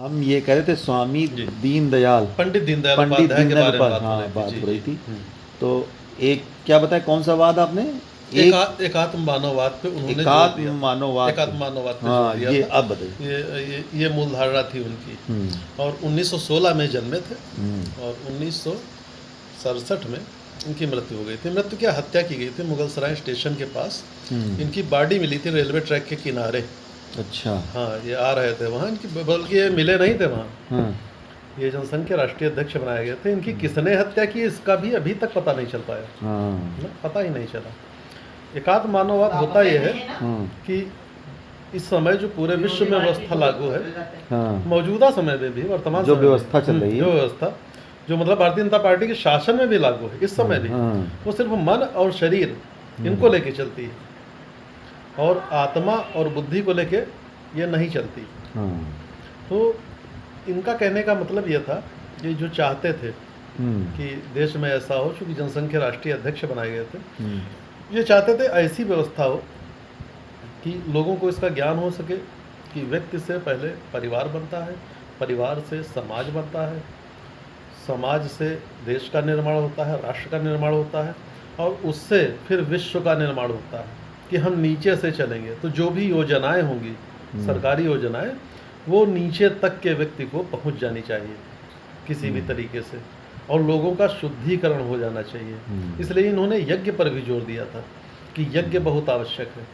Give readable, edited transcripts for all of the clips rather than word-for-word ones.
हम ये कह रहे थे स्वामी जी। दीनदयाल, पंडित दीनदयाल पंडित उपाध्याय के बारे में हाँ बात बात हो हो रही रही थी। थी। तो एक क्या बताया, कौन सा वाद आपने? एकात्म मानववाद पे उन्होंने जोर एकात्म दिया। मानववाद एकात्म पे। मानववाद पे हाँ, जोर दिया ये था। अब बताइए। ये मूल धारणा थी उनकी। और 1916 में जन्मे थे और 1967 में इनकी मृत्यु हो गई थी। मृत्यु क्या, हत्या की गई थी मुगल सराय स्टेशन के पास। इनकी बॉडी मिली थी रेलवे ट्रैक के किनारे। अच्छा। हाँ, ये आ रहे थे वहाँ, इनकी बल्कि ये मिले नहीं थे वहाँ। हाँ। ये जनसंघ के राष्ट्रीय अध्यक्ष बनाए गए थे। इनकी किसने हत्या की इसका भी अभी तक पता नहीं चल पाया। हाँ। ना, पता ही नहीं चला। एकात्म मानववाद होता यह है कि इस समय जो पूरे विश्व में व्यवस्था लागू है, हाँ। मौजूदा समय में भी, वर्तमान जो समय में व्यवस्था चल रही है, जो व्यवस्था जो मतलब भारतीय जनता पार्टी के शासन में भी लागू है इस समय भी, वो सिर्फ मन और शरीर इनको लेके चलती है और आत्मा और बुद्धि को लेके ये नहीं चलती। तो इनका कहने का मतलब ये था, ये जो चाहते थे कि देश में ऐसा हो, चूँकि जनसंघ के राष्ट्रीय अध्यक्ष बनाए गए थे, ये चाहते थे ऐसी व्यवस्था हो कि लोगों को इसका ज्ञान हो सके कि व्यक्ति से पहले परिवार बनता है, परिवार से समाज बनता है, समाज से देश का निर्माण होता है, राष्ट्र का निर्माण होता है और उससे फिर विश्व का निर्माण होता है कि हम नीचे से चलेंगे तो जो भी योजनाएं होंगी, सरकारी योजनाएं, वो नीचे तक के व्यक्ति को पहुंच जानी चाहिए किसी भी तरीके से और लोगों का शुद्धिकरण हो जाना चाहिए। इसलिए इन्होंने यज्ञ पर भी जोर दिया था कि यज्ञ बहुत आवश्यक है,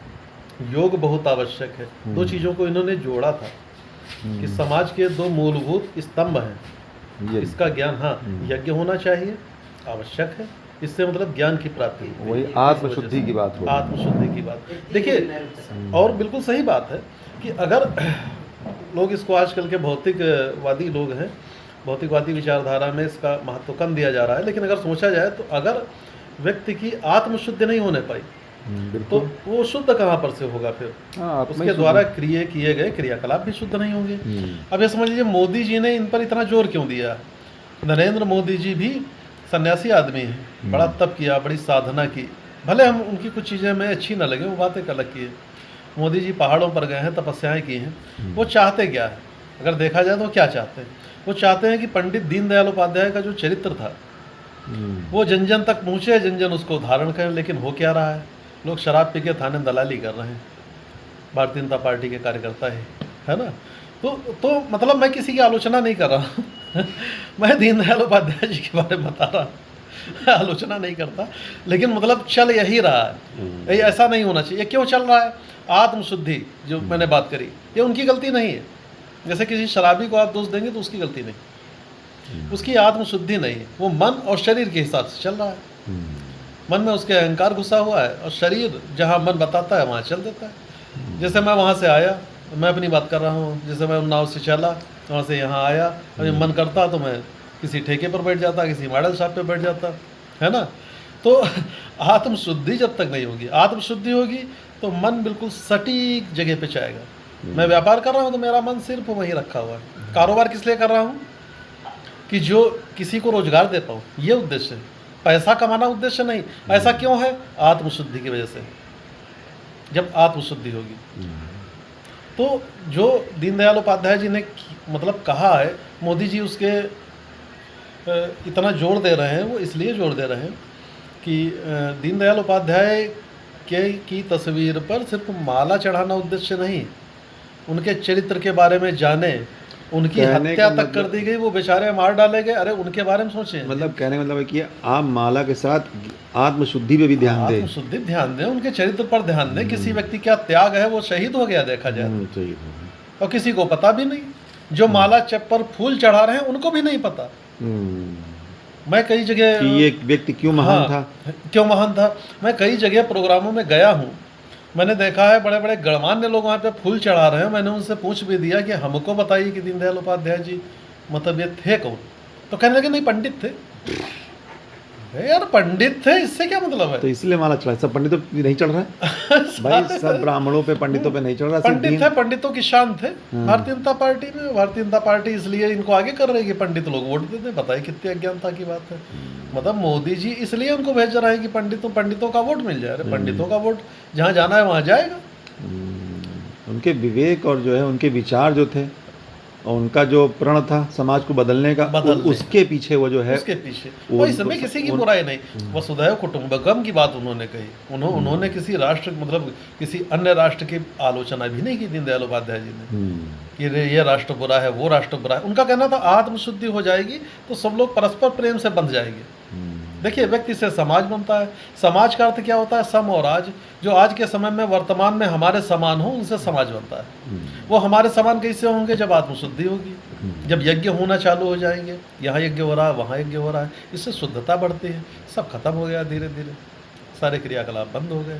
योग बहुत आवश्यक है। दो चीज़ों को इन्होंने जोड़ा था कि समाज के दो मूलभूत स्तंभ हैं, इसका ज्ञान, हाँ, यज्ञ होना चाहिए, आवश्यक है, इससे मतलब ज्ञान की प्राप्ति, वही आत्मशुद्धि की बात हो, आत्मशुद्धि की बात। देखिए, और बिल्कुल सही बात है कि अगर लोग इसको, आजकल के भौतिकवादी लोग हैं, भौतिकवादी विचारधारा में इसका महत्व कम दिया जा रहा है, लेकिन अगर सोचा जाए तो अगर व्यक्ति की आत्मशुद्धि नहीं होने पाई तो वो शुद्ध कहाँ पर से होगा फिर? उसके द्वारा किए गए क्रियाकलाप भी शुद्ध नहीं होंगे। अब ये समझ लीजिए, मोदी जी ने इन पर इतना जोर क्यों दिया? नरेंद्र मोदी जी भी सन्यासी आदमी हैं, बड़ा तप किया, बड़ी साधना की, भले हम उनकी कुछ चीज़ें में अच्छी न लगे, वो बातें अलग की है। मोदी जी पहाड़ों पर गए हैं, तपस्याएं की हैं। वो चाहते क्या है? अगर देखा जाए तो क्या चाहते हैं? वो चाहते हैं कि पंडित दीनदयाल उपाध्याय का जो चरित्र था वो जन जन तक पहुँचे, जन जन उसको धारण करें। लेकिन हो क्या रहा है? लोग शराब पी के थाने दलाली कर रहे हैं, भारतीय जनता पार्टी के कार्यकर्ता है ना। तो मतलब मैं किसी की आलोचना नहीं कर रहा हूँ मैं दीनदयाल उपाध्याय जी के बारे में बता रहा हूँ, आलोचना नहीं करता, लेकिन मतलब चल यही रहा है। ये ऐसा नहीं होना चाहिए। क्यों चल रहा है? आत्मशुद्धि जो मैंने बात करी, ये उनकी गलती नहीं है। जैसे किसी शराबी को आप दोष देंगे तो उसकी गलती नहीं, उसकी आत्मशुद्धि नहीं है, वो मन और शरीर के हिसाब से चल रहा है। मन में उसके अहंकार घुसा हुआ है और शरीर जहाँ मन बताता है वहाँ चल देता है। जैसे मैं वहाँ से आया, मैं अपनी बात कर रहा हूँ, जैसे मैं उन्नाव से चला, वहाँ से यहाँ आया, और मन करता तो मैं किसी ठेके पर बैठ जाता, किसी मॉडल शॉप पे बैठ जाता, है ना। तो आत्मशुद्धि जब तक नहीं होगी, आत्मशुद्धि होगी तो मन बिल्कुल सटीक जगह पे जाएगा। मैं व्यापार कर रहा हूँ तो मेरा मन सिर्फ वहीं रखा हुआ है। कारोबार किस लिए कर रहा हूँ? कि जो किसी को रोजगार दे पाऊँ, ये उद्देश्य है, पैसा कमाना उद्देश्य नहीं। ऐसा क्यों है? आत्मशुद्धि की वजह से। जब आत्मशुद्धि होगी तो जो दीनदयाल उपाध्याय जी ने मतलब कहा है, मोदी जी उसके इतना जोर दे रहे हैं, वो इसलिए जोर दे रहे हैं कि दीनदयाल उपाध्याय की तस्वीर पर सिर्फ माला चढ़ाना उद्देश्य नहीं, उनके चरित्र के बारे में जाने, उनकी हत्या तक कर दी गई, वो बेचारे मार डाले गए। अरे उनके बारे में सोचें। मतलब कहने का मतलब है कि आप माला के साथ आत्मशुद्धि पे भी ध्यान दें, आत्मशुद्धि ध्यान दें, उनके चरित्र पर ध्यान दें। किसी व्यक्ति क्या त्याग है, वो शहीद हो गया देखा जाए, और किसी को पता भी नहीं। जो माला पर फूल चढ़ा रहे हैं उनको भी नहीं पता। मैं कई जगह कि ये व्यक्ति क्यों महान था, क्यों महान था। मैं कई जगह प्रोग्रामों में गया हूँ, मैंने देखा है बड़े बड़े गणमान्य लोग वहाँ पे फूल चढ़ा रहे हैं। मैंने उनसे पूछ भी दिया कि हमको बताइए कि दीनदयाल उपाध्याय जी मतलब ये थे कौन? तो कहने लगे नहीं, पंडित थे। यार पंडित थे, इससे क्या मतलब है? तो इसलिए माला चढ़ा। सब पंडितों पे नहीं चढ़ रहा है भाई, सब ब्राह्मणों पे, पंडितों पे नहीं चढ़ रहा। पंडित थे, पंडितों की शान थे भारतीय जनता पार्टी में। भारतीय जनता पार्टी इसलिए इनको आगे कर रही है कि पंडित लोग वोट देते। बताइए कितनी अज्ञानता की बात है। मतलब मोदी जी इसलिए उनको भेज रहे हैं कि पंडितों का वोट मिल जाए। अरे पंडितों का वोट जहाँ जाना है वहाँ जाएगा। उनके विवेक और जो है उनके विचार जो थे और उनका जो प्रण था समाज को बदलने का, उसके पीछे वो जो है उसके पीछे वो- कोई इसमें किसी की बुराई नहीं। वसुधैव कुटुंबकम की बात उन्होंने कही। उन्होंने किसी राष्ट्र मतलब किसी अन्य राष्ट्र की आलोचना भी नहीं की दीनदयाल उपाध्याय जी ने कि ये राष्ट्र बुरा है, वो राष्ट्र बुरा है। उनका कहना था आत्मशुद्धि हो जाएगी तो सब लोग परस्पर प्रेम से बंध जाएंगे। देखिए, व्यक्ति से समाज बनता है। समाज का अर्थ क्या होता है? सम और आज। जो आज के समय में वर्तमान में हमारे समान हो, उनसे समाज बनता है। वो हमारे समान कैसे होंगे? जब आत्मशुद्धि होगी, जब यज्ञ होना चालू हो जाएंगे, यहाँ यज्ञ हो रहा है, वहाँ यज्ञ हो रहा है, इससे शुद्धता बढ़ती है। सब खत्म हो गया धीरे धीरे, सारे क्रियाकलाप बंद हो गए।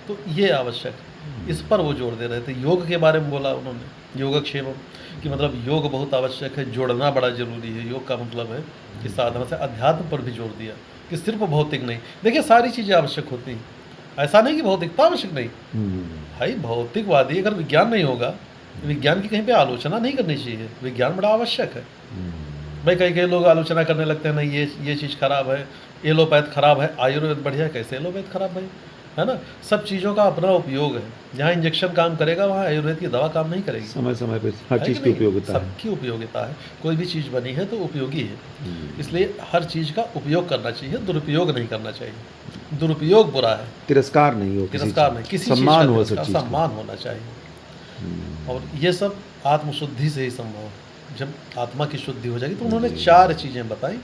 तो ये आवश्यक है, इस पर वो जोर दे रहे थे। योग के बारे में बोला उन्होंने, योगक्षेमम, कि मतलब योग बहुत आवश्यक है, जोड़ना बड़ा जरूरी है। योग का मतलब है कि साधना से अध्यात्म पर भी जोर दिया कि सिर्फ भौतिक नहीं। देखिए, सारी चीज़ें आवश्यक होती हैं, ऐसा नहीं कि भौतिकता आवश्यक नहीं। भाई, भौतिकवादी अगर विज्ञान नहीं होगा, विज्ञान की कहीं पे आलोचना नहीं करनी चाहिए। विज्ञान बड़ा आवश्यक है। भाई, कई लोग आलोचना करने लगते हैं, नहीं ये चीज़ खराब है, एलोपैथ खराब है, आयुर्वेद बढ़िया है। कैसे एलोपैथ खराब भाई? है ना? सब चीज़ों का अपना उपयोग है। जहाँ इंजेक्शन काम करेगा वहाँ आयुर्वेद की दवा काम नहीं करेगी। समय समय पर हर चीज़ की उपयोगिता है। सबकी उपयोगिता है। कोई भी चीज़ बनी है तो उपयोगी है, इसलिए हर चीज़ का उपयोग करना चाहिए, दुरुपयोग नहीं करना चाहिए। दुरुपयोग बुरा है। तिरस्कार नहीं हो, तिरस्कार नहीं, किसी सम्मान हो, सम्मान होना चाहिए। और ये सब आत्मशुद्धि से ही संभव है। जब आत्मा की शुद्धि हो जाएगी तो उन्होंने 4 चीज़ें बताई,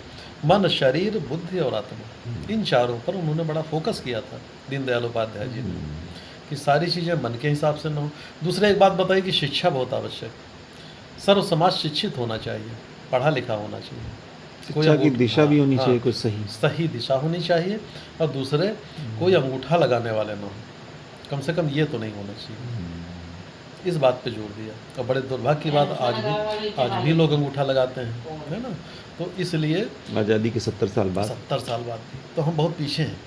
मन, शरीर, बुद्धि और आत्मा। इन चारों पर उन्होंने बड़ा फोकस किया था दीनदयाल उपाध्याय जी ने, कि सारी चीज़ें मन के हिसाब से न हो। दूसरे एक बात बताई कि शिक्षा बहुत आवश्यक। सर्व समाज शिक्षित होना चाहिए, पढ़ा लिखा होना चाहिए। शिक्षा की दिशा भी होनी चाहिए, कुछ सही दिशा होनी चाहिए। और दूसरे, कोई अंगूठा लगाने वाले ना हो, कम से कम ये तो नहीं होना चाहिए। इस बात पे जोर दिया। और बड़े दुर्भाग्य की बात, आज भी लोग अंगूठा लगाते हैं, है ना? तो इसलिए आज़ादी के 70 साल बाद 70 साल बाद भी तो हम बहुत पीछे हैं।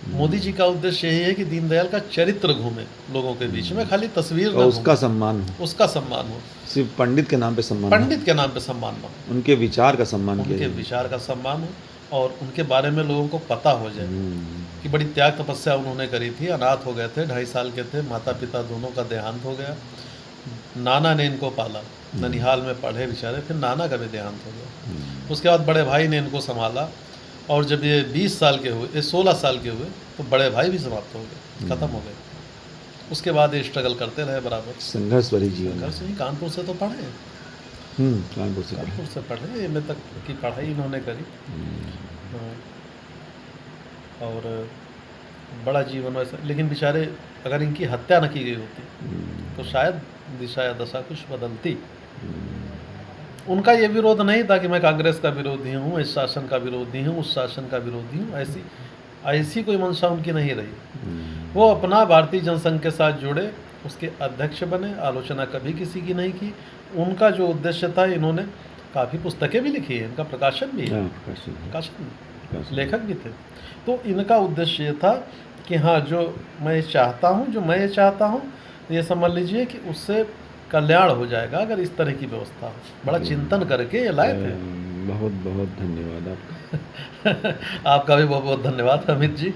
मोदी जी का उद्देश्य यही है कि दीनदयाल का चरित्र घूमे लोगों के बीच में, खाली तस्वीर ना, उसका सम्मान हो, उसका सम्मान हो। सिर्फ पंडित के नाम पे सम्मान, पंडित के नाम पे सम्मान ना हो, उनके विचार का सम्मान, उनके विचार का सम्मान हो, और उनके बारे में लोगों को पता हो जाए कि बड़ी त्याग तपस्या उन्होंने करी थी। अनाथ हो गए थे, 2.5 साल के थे, माता पिता दोनों का देहांत हो गया। नाना ने इनको पाला, ननिहाल में पढ़े बेचारे, फिर नाना का भी देहांत हो गया। उसके बाद बड़े भाई ने इनको संभाला, और जब ये 20 साल के हुए, 16 साल के हुए, तो बड़े भाई भी समाप्त हो गए, खत्म हो गए। उसके बाद ये स्ट्रगल करते रहे बराबर, संघर्ष भरी जीवन। संघर्ष नहीं, कानपुर से तो पढ़े, कानपुर से पढ़े, एमए तक की पढ़ाई इन्होंने करी। और बड़ा जीवन वैसा, लेकिन बेचारे अगर इनकी हत्या न की गई होती तो शायद दिशा या दशा कुछ बदलती। उनका ये विरोध नहीं था कि मैं कांग्रेस का विरोधी हूँ, इस शासन का विरोधी हूँ, उस शासन का विरोधी हूँ, ऐसी कोई मंशा उनकी नहीं रही। वो अपना भारतीय जनसंघ के साथ जुड़े, उसके अध्यक्ष बने, आलोचना कभी किसी की नहीं की। उनका जो उद्देश्य था, इन्होंने काफ़ी पुस्तकें भी लिखी है, इनका प्रकाशन भी है, प्रकाशन लेखक भी थे। तो इनका उद्देश्य ये था कि हाँ, जो मैं चाहता हूँ, ये समझ लीजिए कि उससे कल्याण हो जाएगा अगर इस तरह की व्यवस्था हो। बड़ा चिंतन करके ये लाए थे। बहुत बहुत धन्यवाद आपका। आपका भी बहुत बहुत धन्यवाद अमित जी।